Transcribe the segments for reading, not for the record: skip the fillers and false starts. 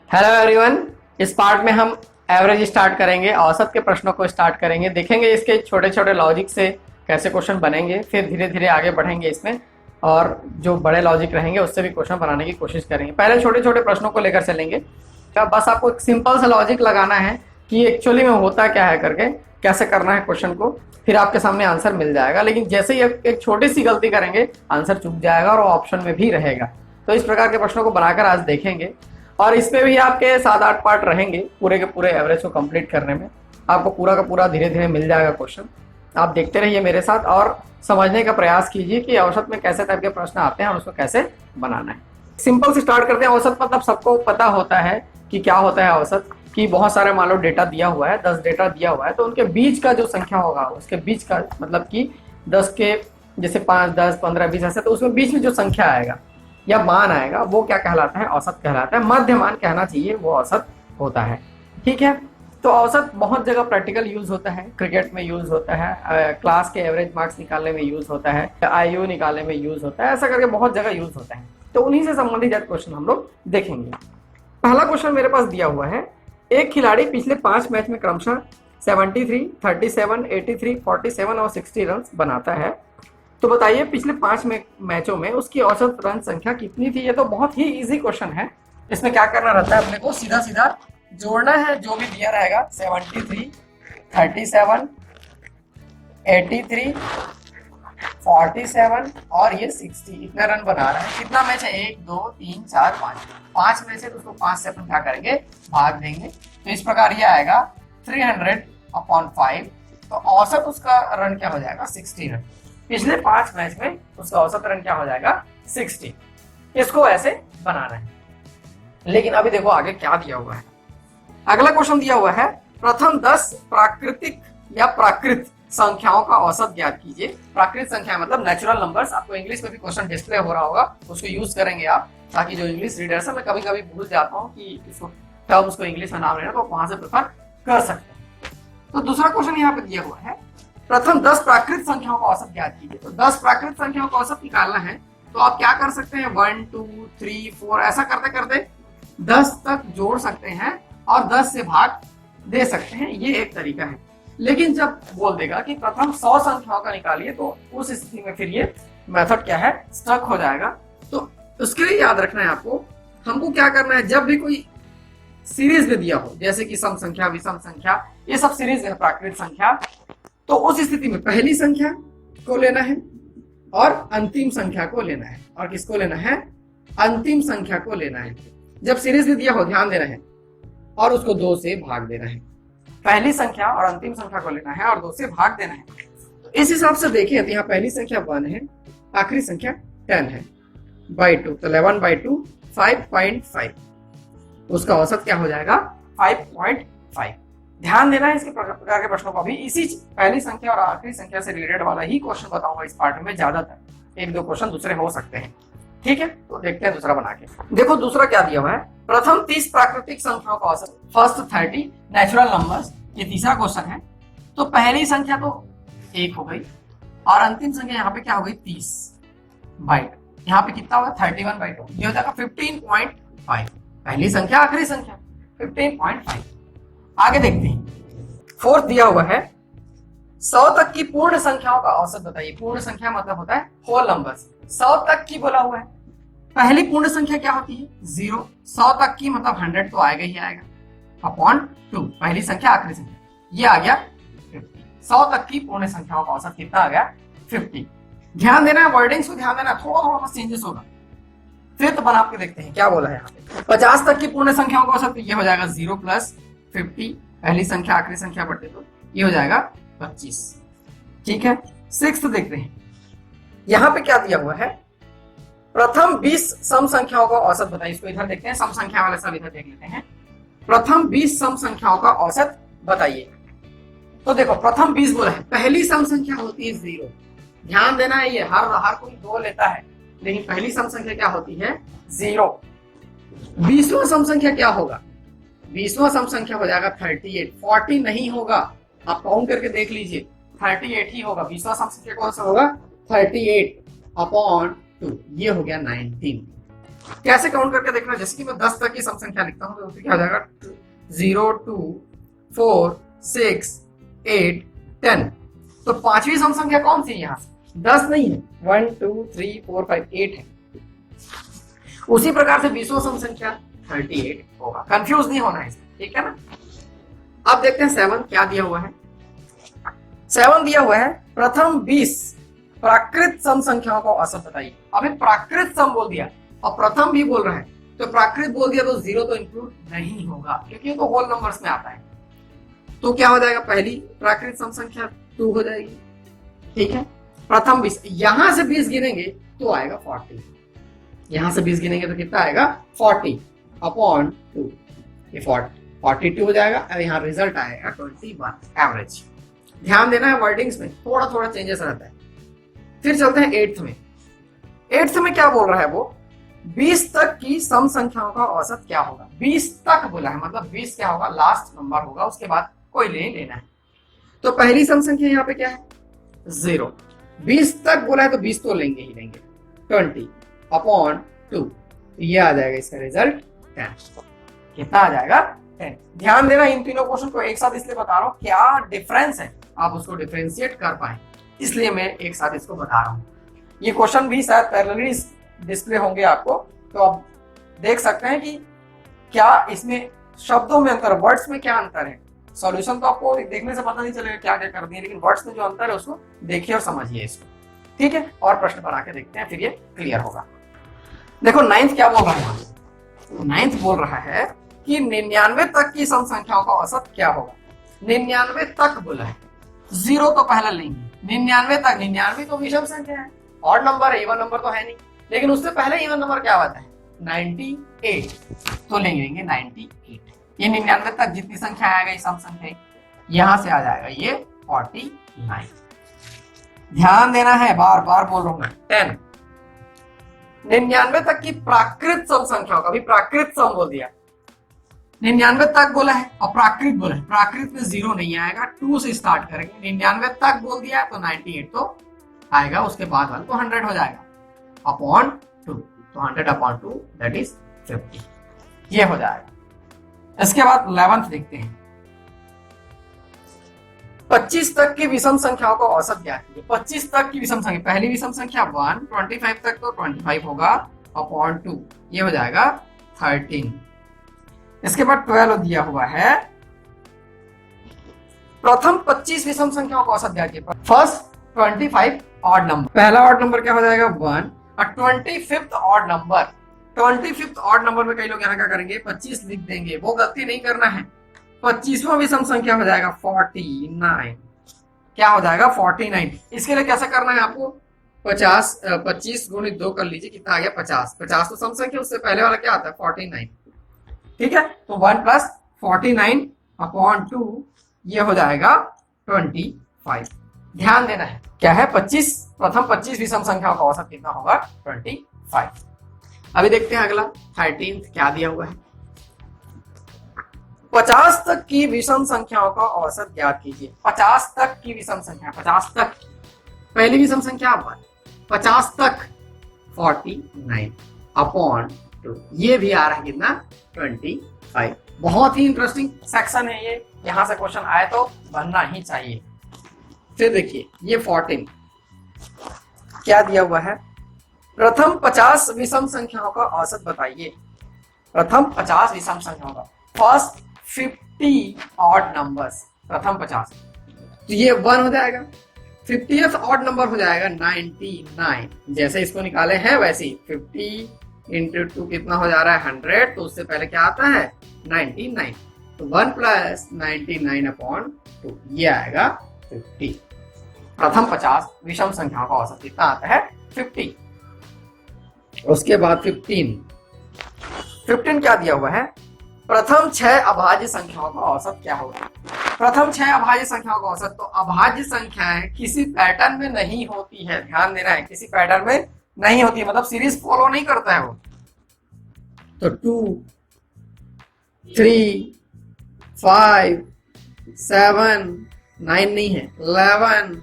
Hello everyone. इस part में हम एवरेज स्टार्ट करेंगे, औसत के प्रश्नों को स्टार्ट करेंगे, देखेंगे इसके छोटे छोटे लॉजिक से कैसे क्वेश्चन बनेंगे, फिर धीरे धीरे आगे बढ़ेंगे इसमें और जो बड़े लॉजिक रहेंगे उससे भी क्वेश्चन बनाने की कोशिश करेंगे। पहले छोटे छोटे प्रश्नों को लेकर चलेंगे। बस आपको एक सिंपल सा लॉजिक लगाना है कि एक्चुअली में होता क्या है करके, कैसे करना है क्वेश्चन को, फिर आपके सामने आंसर मिल जाएगा। लेकिन जैसे ही एक छोटी सी गलती करेंगे आंसर चूक जाएगा और वो ऑप्शन में भी रहेगा। तो इस प्रकार के प्रश्नों को बनाकर आज देखेंगे और इसमें भी आपके 7-8 पार्ट रहेंगे पूरे के पूरे एवरेज को कंप्लीट करने में। आपको पूरा का पूरा धीरे धीरे मिल जाएगा क्वेश्चन। आप देखते रहिए मेरे साथ और समझने का प्रयास कीजिए कि औसत में कैसे टाइप के प्रश्न आते हैं और उसको कैसे बनाना है। सिंपल से स्टार्ट करते हैं। औसत मतलब सबको पता होता है कि क्या होता है औसत, कि बहुत सारे मान लो डेटा दिया हुआ है, 10 डेटा दिया हुआ है, तो उनके बीच का जो संख्या होगा उसके बीच का मतलब कि 10 के जैसे 5, 10, 15, 20 ऐसे, तो उसमें बीच में जो संख्या आएगा या मान आएगा वो क्या कहलाता है? औसत कहलाता है। मध्य मान कहना चाहिए, वो औसत होता है। ठीक है। तो औसत बहुत जगह प्रैक्टिकल यूज होता है, क्रिकेट में यूज होता है, क्लास के एवरेज मार्क्स निकालने में यूज होता है, आईयू निकालने में यूज होता है, ऐसा करके बहुत जगह यूज होता है। तो उन्हीं से संबंधित क्वेश्चन हम लोग देखेंगे। पहला क्वेश्चन मेरे पास दिया हुआ है, एक खिलाड़ी पिछले 5 मैच में क्रमशः 73, 37, 83, 47 और 60 रन बनाता है। तो बताइए पिछले 5 मैचों में उसकी औसत रन संख्या कितनी थी? ये तो बहुत ही इजी क्वेश्चन है। इसमें क्या करना रहता है अपने को? सीधा सीधा जोड़ना है जो भी दिया रहेगा। 73, 37, 83, 47 और ये 60, इतना रन बना रहा है। कितना मैच है? 1, 2, 3, 4, 5 मैच है, तो उसको 5 से अपन क्या करेंगे? भाग देंगे। तो इस प्रकार ये आएगा 300/5। तो औसत उसका रन क्या हो जाएगा? 60 रन। पिछले 5 मैच में उसका औसत रन क्या हो जाएगा? 60। इसको ऐसे बनाना है। लेकिन अभी देखो आगे क्या दिया हुआ है। अगला क्वेश्चन दिया हुआ है, प्रथम 10 प्राकृतिक या प्राकृत संख्याओं का औसत ज्ञात कीजिए। प्राकृत संख्या मतलब नेचुरल नंबर्स। आपको इंग्लिश में भी क्वेश्चन डिस्प्ले हो रहा होगा, उसको यूज करेंगे आप, ताकि जो इंग्लिश रीडर्स है, मैं कभी कभी भूल जाता हूँ कि इसको टर्म्स को इंग्लिश में नाम लेना, तो वहां से प्रेफर कर सकते हैं। तो दूसरा क्वेश्चन यहाँ पे दिया हुआ है, प्रथम 10 प्राकृत संख्याओं का औसत ज्ञात कीजिए। तो 10 प्राकृत संख्याओं का औसत निकालना है तो आप क्या कर सकते हैं? 1, 2, 3, 4 ऐसा करते करते 10 तक जोड़ सकते हैं और 10 से भाग दे सकते हैं। ये एक तरीका है। लेकिन जब बोल देगा कि प्रथम 100 संख्याओं का निकालिए, तो उस स्थिति में फिर ये मेथड क्या है? स्टक हो जाएगा। तो उसके लिए याद रखना है आपको, हमको क्या करना है, जब भी कोई सीरीज में दिया हो, जैसे कि सम संख्या, विषम संख्या, ये सब सीरीज है प्राकृत संख्या, तो उस स्थिति में पहली संख्या को लेना है और अंतिम संख्या को लेना है। और किसको लेना है? अंतिम संख्या को लेना है। जब सीरीज में दिया हो, ध्यान देना है, और उसको 2 से भाग देना है। पहली संख्या और अंतिम संख्या को लेना है और 2 से भाग देना है। तो इस हिसाब से देखिए, तो यहाँ पहली संख्या 1 है, आखिरी संख्या 10 है, बाई 2, तो 11/2 5.5। उसका औसत क्या हो जाएगा? 5.5। ध्यान देना है इसके प्रकार के प्रश्नों को। भी इसी पहली संख्या और आखिरी संख्या से रिलेटेड वाला ही क्वेश्चन बताऊंगा इस पार्ट में। ज्यादातर 1-2 क्वेश्चन दूसरे हो सकते हैं। ठीक है, तो देखते हैं दूसरा बना के। देखो दूसरा क्या दिया हुआ है, प्रथम 30 प्राकृतिक संख्याओं का औसत, फर्स्ट 30 नेचुरल नंबर्स। ये तीसरा क्वेश्चन है। तो पहली संख्या तो 1 हो गई और अंतिम संख्या यहाँ पे क्या हो गई? 30/2। यहाँ पे कितना होगा? 31/2। ये हो जाएगा 15.5। पहली संख्या आखिरी संख्या 15.5। आगे देखते हैं। फोर्थ दिया हुआ है, 100 तक की पूर्ण संख्याओं का औसत बताइए। पूर्ण संख्या मतलब होता है होल नंबर्स। 100 तक की बोला हुआ है। पहली पूर्ण संख्या क्या होती है? 0। 100 तक की मतलब 100 तो आएगा ही आएगा, अपॉन 2। पहली संख्या आखिरी संख्या, ये आ गया 50। 100 तक की पूर्ण संख्याओं का औसत कितना आ गया? 50। ध्यान देना है, वर्डिंग्स को ध्यान देना, थोड़ा थोड़ा बस चेंजेस होगा। फिर तो बना के देखते हैं क्या बोला है यहाँ पे। 50 तक की पूर्ण संख्याओं का औसत, ये हो जाएगा 0 + 50, पहली संख्या आखिरी संख्या बढ़ते तो ये हो जाएगा 25। ठीक है। 6th देखते हैं। यहाँ पे क्या दिया हुआ है, प्रथम 20 सम संख्याओं का औसत बताइए। इसको इधर देखते हैं, सम संख्या वाले सब इधर देख लेते हैं। प्रथम 20 सम संख्याओं का औसत बताइए। तो देखो प्रथम 20 बोला है, पहली सम संख्या होती है 0। ध्यान देना है, ये हर कोई 2 लेता है, लेकिन पहली सम संख्या क्या होती है? 0। 20वां सम संख्या क्या होगा? 20वां सम संख्या हो जाएगा 38। 40 नहीं होगा, आप काउंट करके देख लीजिए, 38 ही होगा। 20वां सम संख्या कौन सा होगा? 38/2। ये हो गया 19। कैसे काउंट करके देखना, जैसे कि मैं 10 तक की सम संख्या लिखता हूँ तो उसमें क्या हो जाएगा 0 2 4 6 8 10। तो पांचवी सम संख्या कौन सी है यहाँ से, 10 नहीं है, 1 2 3 4 5 8 है। उसी प्रकार से 20वां सम संख्या 38 होगा। कंफ्यूज नहीं होना है इसमें, ठीक है ना। अब देखते हैं 7 क्या दिया हुआ है। 7 दिया हुआ है प्रथम 20 प्राकृत सम संख्याओं को औसत बताइए। अभी प्राकृत सम बोल दिया और प्रथम भी बोल रहा है, तो प्राकृत बोल दिया तो 0 तो इंक्लूड नहीं होगा क्योंकि तो होल नंबर्स में आता है। तो क्या हो जाएगा, पहली प्राकृत सम संख्या 2 हो जाएगी, ठीक है। प्रथम 20, यहां से 20 गिनेंगे तो आएगा 40, यहां से 20 गिनेंगे तो कितना आएगा 40 अपॉन 2, ये 42 हो जाएगा और यहाँ रिजल्ट आएगा 21 एवरेज। ध्यान देना है वर्डिंग्स में थोड़ा थोड़ा चेंजेस रहता है। फिर चलते हैं 8th में। 8th में क्या बोल रहा है वो, 20 तक की सम संख्याओं का औसत क्या होगा। 20 तक बोला है, मतलब 20 क्या होगा, लास्ट नंबर होगा, उसके बाद कोई ले लेना है। तो पहली सम संख्या यहाँ पे क्या है 0, 20 तक बोला है तो 20 तो लेंगे ही लेंगे, 20 अपॉन 2, ये आ जाएगा इसका रिजल्ट 10। कितना आ जाएगा 10। ध्यान देना, इन तीनों क्वेश्चन को एक साथ इसलिए बता रहा हूँ, क्या डिफरेंस है आप उसको डिफरेंशिएट कर पाए, इसलिए मैं एक साथ इसको बता रहा हूँ। ये क्वेश्चन भी शायद पैरेलली डिस्प्ले होंगे आपको, तो आप देख सकते हैं कि क्या इसमें शब्दों में अंतर, वर्ड्स में क्या अंतर है। सॉल्यूशन तो आपको देखने से पता नहीं चलेगा क्या क्या कर दिए, लेकिन वर्ड्स में जो अंतर है उसको देखिए और समझिए इसको, ठीक है। और प्रश्न बना के देखते हैं, फिर ये क्लियर होगा। देखो 9th क्या बोल रहा है, 9th बोल रहा है कि 99 तक की सम संख्याओं का औसत क्या होगा। 99 तक बोला है, 0 तो पहले लेंगे, 99 तक, 99 तो विषम संख्या है, ऑड नंबर है, इवन नंबर तो है नहीं, लेकिन उससे पहले इवन नंबर क्या होता है 98, तो लेंगे 98। ये 99 तक जितनी संख्या आएगा सम संख्या, यहां से आ जाएगा ये 49। ध्यान देना है, बार बार बोल रहा हूं मैं। 10 99 तक की प्राकृत सम संख्याओं का भी प्राकृत सम बोल दिया, 99 तक बोला है और प्राकृत बोला है, प्राकृत में 0 नहीं आएगा, 2 से स्टार्ट करेंगे। 99 तक बोल दिया तो 98 तो आएगा, उसके बाद वाला तो 100 हो जाएगा अपॉन 2, तो 100 अपॉन 2 दैट इज 50, ये हो जाएगा। इसके बाद 11th देखते हैं। 25 तक की विषम संख्याओं को औसत ज्ञात कीजिए। 25 तक की विषम संख्या, पहली विषम संख्या 1, 25 तक तो 25 होगा अपॉन 2, ये हो जाएगा 13। इसके बाद 12 दिया हुआ है, प्रथम 25 विषम संख्याओं को औसत ज्ञात कीजिए। फर्स्ट 25 ऑड नंबर, पहला ऑड नंबर क्या हो जाएगा 1, और 25th odd number, 25th odd number में कई लोग यहाँ क्या करेंगे 25 लिख देंगे, वो गलती नहीं करना है। 25वां विषम संख्या हो जाएगा 49, क्या हो जाएगा 49। इसके लिए कैसा करना है आपको, 25 गुणित 2 कर लीजिए, कितना आ गया 50, 50 तो सम संख्या, उससे पहले वाला क्या आता है 49, ठीक है। तो 1 प्लस 49 अपॉन 2, ये हो जाएगा 25। ध्यान देना है क्या है 25, प्रथम 25 विषम संख्याओं का औसत कितना होगा 25। अभी देखते हैं अगला 13th क्या दिया हुआ है। 50 तक की विषम संख्याओं का औसत ज्ञात कीजिए। 50 तक की विषम संख्या, 50 तक पहली विषम संख्या 1, 50 तक 49 अपॉन 2, ये भी आ रहा है कितना 25। बहुत ही इंटरेस्टिंग सेक्शन है ये, यहां से क्वेश्चन आए तो बनना ही चाहिए। फिर देखिए ये 14 क्या दिया हुआ है, प्रथम 50 विषम संख्याओं का औसत बताइए। प्रथम 50 विषम संख्याओं का, फर्स्ट 50 ऑड नंबर्स, प्रथम 50, तो ये 1 हो जाएगा, 50th ऑड नंबर हो जाएगा 99, जैसे इसको निकाले हैं वैसे ही 50 इंटू 2 कितना हो जा रहा है 100, तो उससे पहले क्या आता है 99, तो 1 प्लस 99 अपॉन 2, ये आएगा 50। प्रथम 50 विषम संख्याओं का औसत कितना आता है 50। उसके बाद 15 क्या दिया हुआ है, प्रथम 6 अभाज्य संख्याओं का औसत क्या होगा। प्रथम 6 अभाज्य संख्याओं का औसत, तो अभाज्य संख्याएं किसी पैटर्न में नहीं होती है, ध्यान देना है, किसी पैटर्न में नहीं होती है, मतलब सीरीज फॉलो नहीं करता है वो। तो 2 3 5 7 9 नहीं है, 11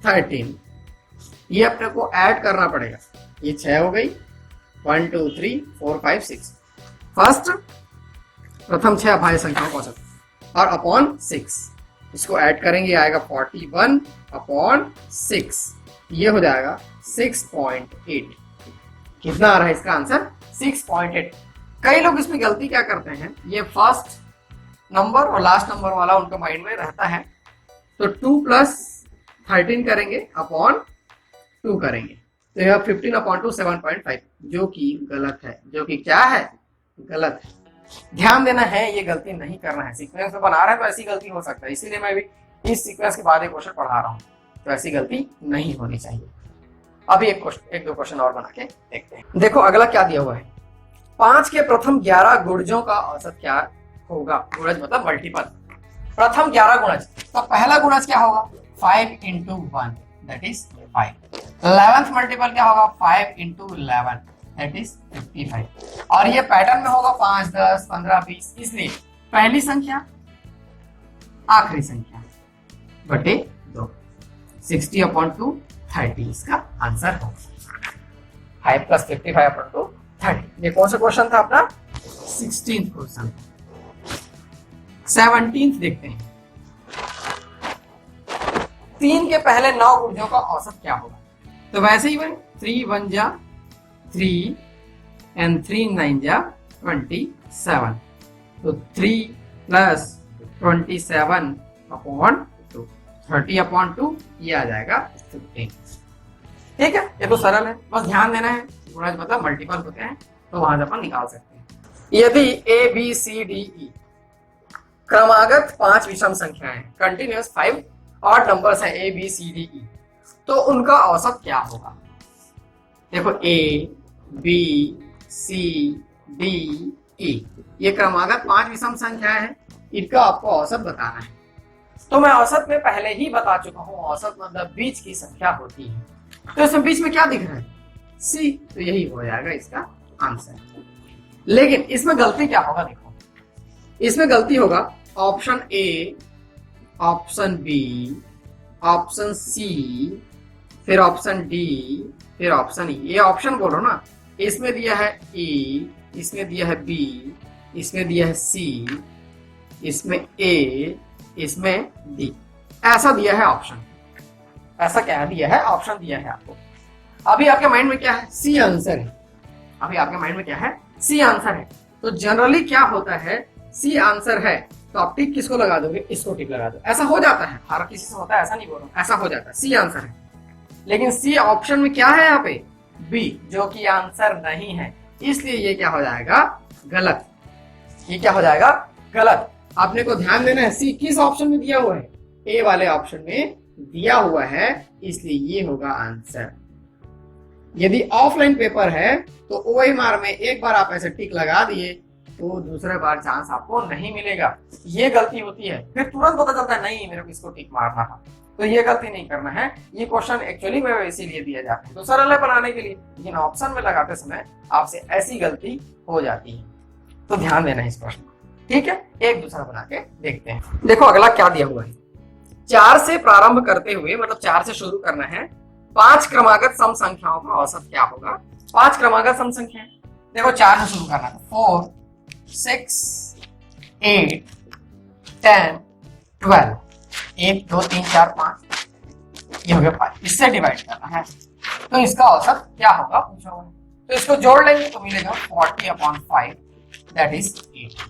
13, ये अपने को ऐड करना पड़ेगा। ये 6 हो गई, 1 2 3 4 5 6 फर्स्ट प्रथम 6 अभाज्य संख्याओं का औसत और अपॉन 6 इसको ऐड करेंगे आएगा 41 अपॉन 6 ये हो जाएगा 6.8। कितना आ रहा है इसका आंसर 6.8। कई लोग इसमें गलती क्या करते हैं, ये फर्स्ट नंबर और लास्ट नंबर वाला उनके माइंड में रहता है, तो 2 + 13 करेंगे अपॉन 2 करेंगे तो यह 15 अपॉन 2 7.5 जो कि गलत है, जो कि क्या है गलत है। ध्यान देना है, ये गलती नहीं करना है। सीक्वेंस में बना रहे हैं तो ऐसी गलती हो सकता है, इसीलिए मैं भी इस सीक्वेंस के बाद एक क्वेश्चन पढ़ा रहा हूँ, तो ऐसी गलती नहीं होनी चाहिए। अभी एक दो क्वेश्चन और बना के देखते हैं। देखो अगला क्या दिया हुआ है, 5 के प्रथम 11 गुणजों का औसत क्या होगा। गुणज मतलब मल्टीपल, प्रथम 11 गुणज, तो पहला गुणज क्या होगा 5 × 1 दैट इज 5। 11th मल्टीपल क्या होगा 5 × 11 दैट इज 55। और ये पैटर्न में होगा 5 10 15 20, इसलिए पहली संख्या आखिरी संख्या बटे 2 60/2 30 इसका आंसर होगा। 5 + 55/2 30। ये कौन सा क्वेश्चन था अपना 16th क्वेश्चन। 17th देखते हैं, 3 के पहले 9 गुणजों का औसत क्या होगा। तो वैसे ही वही 3 × 1 = 3 and 3 × 9 = 27, तो 3 + 27/2 30/2 ये आ जाएगा 15। ठीक है, ये तो सरल है, बस ध्यान देना है गुणज मतलब मल्टीपल होते हैं तो वहां से अपन निकाल सकते हैं। यदि A B C D E क्रमागत 5 विषम संख्याएं कंटिन्यूअस 5 ऑड नंबर्स है A B C D E, तो उनका औसत क्या होगा। देखो A B C D E ये क्रमागत 5 विषम संख्याएं हैं, इनका आपको औसत बताना है। तो मैं औसत में पहले ही बता चुका हूं, औसत मतलब बीच की संख्या होती है। तो इसमें बीच में क्या दिख रहा है C, तो यही हो जाएगा इसका आंसर। लेकिन इसमें गलती क्या होगा, देखो इसमें गलती होगा option A, option B, option C, फिर ऑप्शन डी, फिर ऑप्शन ई। ये ऑप्शन बोलो ना, इसमें दिया है ई, इसमें दिया है बी, इसमें दिया है सी, इसमें ए, इसमें डी, ऐसा दिया है ऑप्शन। ऐसा क्या दिया है, ऑप्शन दिया है आपको। अभी आपके माइंड में क्या है सी आंसर है, अभी आपके माइंड में क्या है सी आंसर है। तो जनरली क्या होता है सी आंसर है तो आप टिक किसको लगा दोगे, इसको टिक लगा दो। ऐसा हो जाता है, हर किसी से होता है, ऐसा नहीं बोल रहा हूं, ऐसा हो जाता है, सी आंसर है। लेकिन सी ऑप्शन में क्या है यहाँ पे बी, जो कि आंसर नहीं है, इसलिए ये क्या हो जाएगा गलत। ये क्या हो जाएगा गलत। आपने को ध्यान देना है सी किस ऑप्शन में दिया हुआ है, ए वाले ऑप्शन में दिया हुआ है, इसलिए ये होगा आंसर। यदि ऑफलाइन पेपर है तो OMR में एक बार आप ऐसे टिक लगा दिए तो दूसरे बार चांस आपको नहीं मिलेगा। ये गलती होती है, फिर तुरंत पता चलता है नहीं मेरे को इसको टिक मारना था, तो ये गलती नहीं करना है। ये क्वेश्चन एक्चुअली में इसीलिए दिया जाता है तो सरल है बनाने के लिए, लेकिन ऑप्शन में लगाते समय आपसे ऐसी गलती हो जाती है, तो ध्यान देना है इस प्रश्न को। ठीक है, एक दूसरा बना के देखते हैं। देखो अगला क्या दिया हुआ है, 4 से प्रारंभ करते हुए, मतलब 4 से शुरू करना है, 5 क्रमागत सम संख्याओं का औसत क्या होगा। 5 क्रमागत सम संख्या, देखो 4 से शुरू करना है, 4 6 8 10 12 1 2 3 4 5 ये हो गया 5, इससे डिवाइड करना है तो इसका औसत क्या होगा पूछा हुआ है। तो इसको जोड़ लेंगे तो मिलेगा 40/5 दैट इज 8।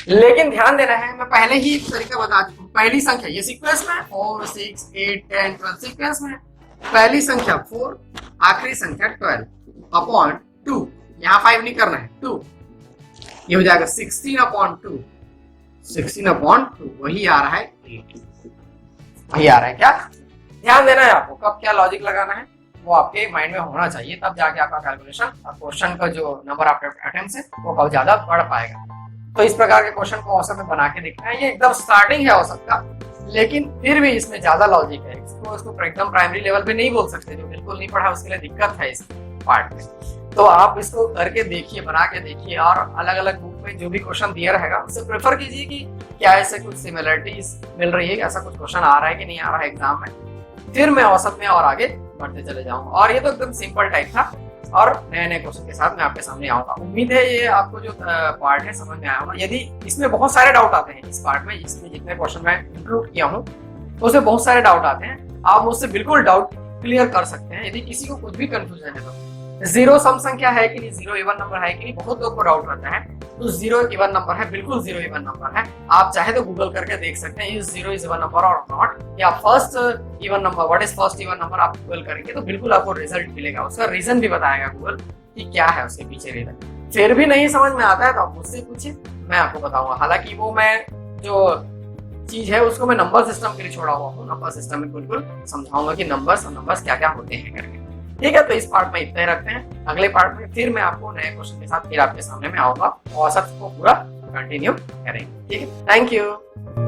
लेकिन ध्यान देना है, मैं पहले ही तरीका बता चुका हूं। पहली संख्या ये सीक्वेंस में 4 6 8 10 12 सीक्वेंस में, पहली संख्या 4, आखिरी संख्या 12/2, यहाँ 5 नहीं करना है 2, ये हो जाएगा 16/2, 16/2 वही आ रहा है 8, वही आ रहा है। क्या ध्यान देना है आपको, कब क्या लॉजिक लगाना है वो आपके माइंड में होना चाहिए, तब जाके आपका कैलकुलेशन और क्वेश्चन का जो नंबर ऑफ अटेम्प्ट्स है वो बहुत ज्यादा बढ़ पाएगा। तो इस प्रकार के क्वेश्चन को औसत में बना के देखना है। ये एकदम स्टार्टिंग है औसत का, लेकिन फिर भी इसमें ज्यादा लॉजिक है। इसको एकदम प्राइमरी लेवल पे नहीं बोल सकते, जो बिल्कुल नहीं पढ़ा उसके लिए दिक्कत है इस पार्ट में। तो आप इसको करके देखिए, बना के देखिए, और अलग अलग बुक में जो भी क्वेश्चन दिया रहेगा उसे प्रेफर कीजिए कि क्या ऐसे कुछ सिमिलरिटीज मिल रही है, ऐसा कुछ क्वेश्चन आ रहा है कि नहीं आ रहा है एग्जाम में, फिर मैं औसत में और आगे बढ़ते चले जाऊंगा। और ये तो एकदम सिंपल टाइप था, और नए नए क्वेश्चन के साथ मैं आपके सामने आऊंगा। उम्मीद है ये आपको जो पार्ट है समझ में आया होगा। यदि इसमें बहुत सारे डाउट आते हैं, इस पार्ट में इसमें जितने क्वेश्चन मैं इंक्लूड किया हूँ तो उसमें बहुत सारे डाउट आते हैं, आप मुझसे बिल्कुल डाउट क्लियर कर सकते हैं। यदि किसी को कुछ भी कंफ्यूजन है तो जीरो सम संख्या है कि नहीं, जीरो इवन नंबर है कि नहीं, बहुत लोग को डाउट रहता है। तो जीरो इवन नंबर है, बिल्कुल जीरो इवन नंबर है। आप चाहे तो गूगल करके देख सकते हैं जीरो इज इवन नंबर और नॉट, या first even number, what is first even number, आप गूगल करेंगे तो बिल्कुल आपको रिजल्ट मिलेगा। उसका रीजन भी बताएगा गूगल कि क्या है उसके पीछे रीजन। फिर भी नहीं समझ में आता है तो आप मुझसे पूछिए, मैं आपको बताऊंगा। हालांकि वो मैं जो चीज है उसको मैं नंबर सिस्टम के लिए छोड़ा हुआ हूँ, नंबर सिस्टम में बिल्कुल समझाऊंगा कि नंबर्स और नंबर्स क्या क्या होते हैं करके। ठीक है, तो इस पार्ट में इतना ही रखते हैं। अगले पार्ट में फिर मैं आपको नए क्वेश्चन के साथ फिर आपके सामने में आऊंगा और सबको पूरा कंटिन्यू करेंगे। ठीक है, थैंक यू।